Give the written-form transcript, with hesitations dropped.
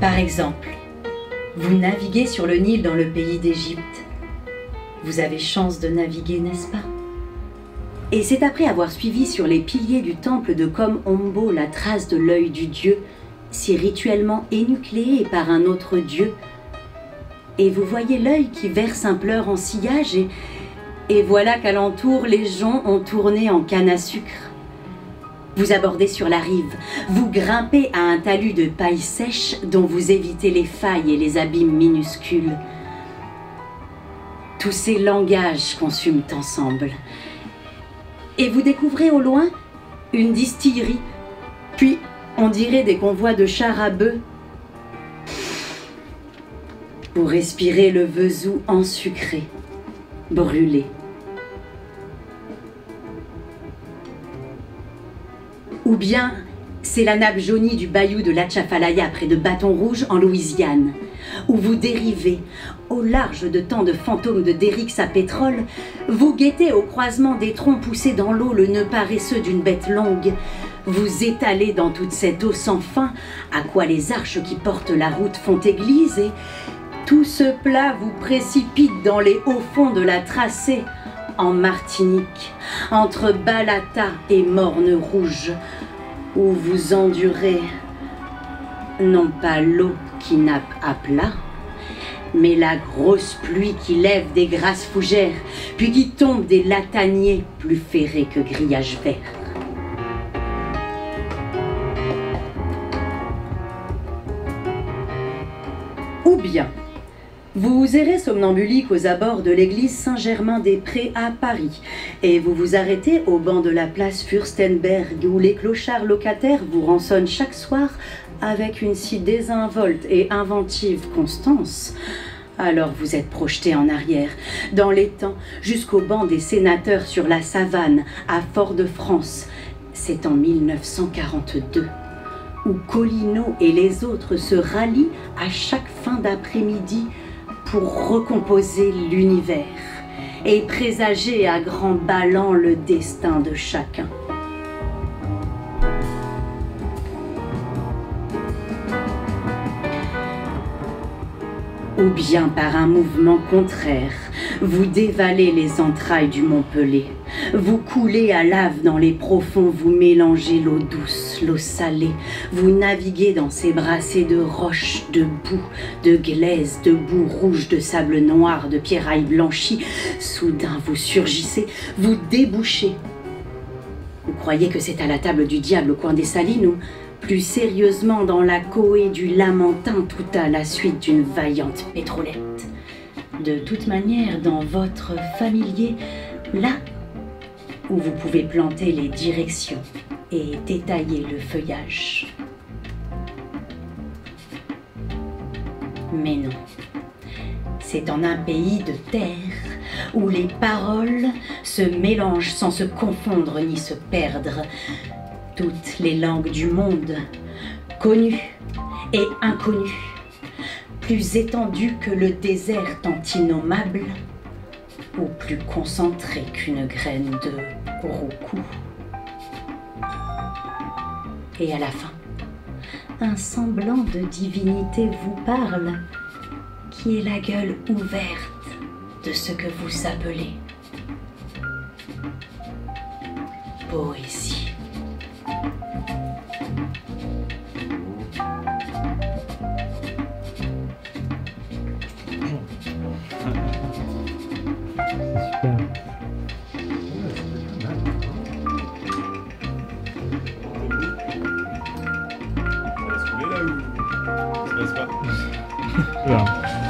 Par exemple, vous naviguez sur le Nil dans le pays d'Égypte. Vous avez chance de naviguer, n'est-ce pas? Et c'est après avoir suivi sur les piliers du temple de Kom-Ombo la trace de l'œil du dieu, si rituellement énucléé par un autre dieu. Et vous voyez l'œil qui verse un pleur en sillage et voilà qu'alentour les joncs ont tourné en canne à sucre. Vous abordez sur la rive, vous grimpez à un talus de paille sèche dont vous évitez les failles et les abîmes minuscules. Tous ces langages consument ensemble. Et vous découvrez au loin une distillerie, puis on dirait des convois de chars à bœufs. Pour respirer le vesou ensucré, brûlé. Ou bien, c'est la nappe jaunie du bayou de l'Atchafalaya près de Bâton Rouge en Louisiane, où vous dérivez, au large de tant de fantômes de Dérix à pétrole, vous guettez au croisement des troncs poussés dans l'eau le nœud paresseux d'une bête longue, vous étalez dans toute cette eau sans fin, à quoi les arches qui portent la route font église, et tout ce plat vous précipite dans les hauts fonds de la tracée, en Martinique, entre Balata et Morne Rouge, où vous endurez non pas l'eau qui nappe à plat, mais la grosse pluie qui lève des grasses fougères, puis qui tombe des lataniers plus ferrés que grillage vert. Ou bien, vous errez somnambulique aux abords de l'église Saint-Germain-des-Prés à Paris et vous vous arrêtez au banc de la place Fürstenberg où les clochards locataires vous rançonnent chaque soir avec une si désinvolte et inventive constance. Alors vous êtes projeté en arrière, dans les temps, jusqu'au banc des sénateurs sur la savane à Fort-de-France. C'est en 1942. Où Colino et les autres se rallient à chaque fin d'après-midi pour recomposer l'univers et présager à grands ballants le destin de chacun. Ou bien par un mouvement contraire, vous dévalez les entrailles du Mont Pelé, vous coulez à lave dans les profonds, vous mélangez l'eau douce, l'eau salée, vous naviguez dans ces brassées de roches, de boue, de glaise, de boue rouge, de sable noir, de pierrailles blanchies. Soudain vous surgissez, vous débouchez. Vous croyez que c'est à la table du diable au coin des Salines ou plus sérieusement dans la cohue du Lamentin tout à la suite d'une vaillante pétrolette. De toute manière, dans votre familier, là où vous pouvez planter les directions et détailler le feuillage. Mais non, c'est en un pays de terre où les paroles se mélangent sans se confondre ni se perdre. Toutes les langues du monde, connues et inconnues, plus étendues que le désert tant innommable, ou plus concentrées qu'une graine de roucou. Et à la fin, un semblant de divinité vous parle, qui est la gueule ouverte de ce que vous appelez poésie. Ja.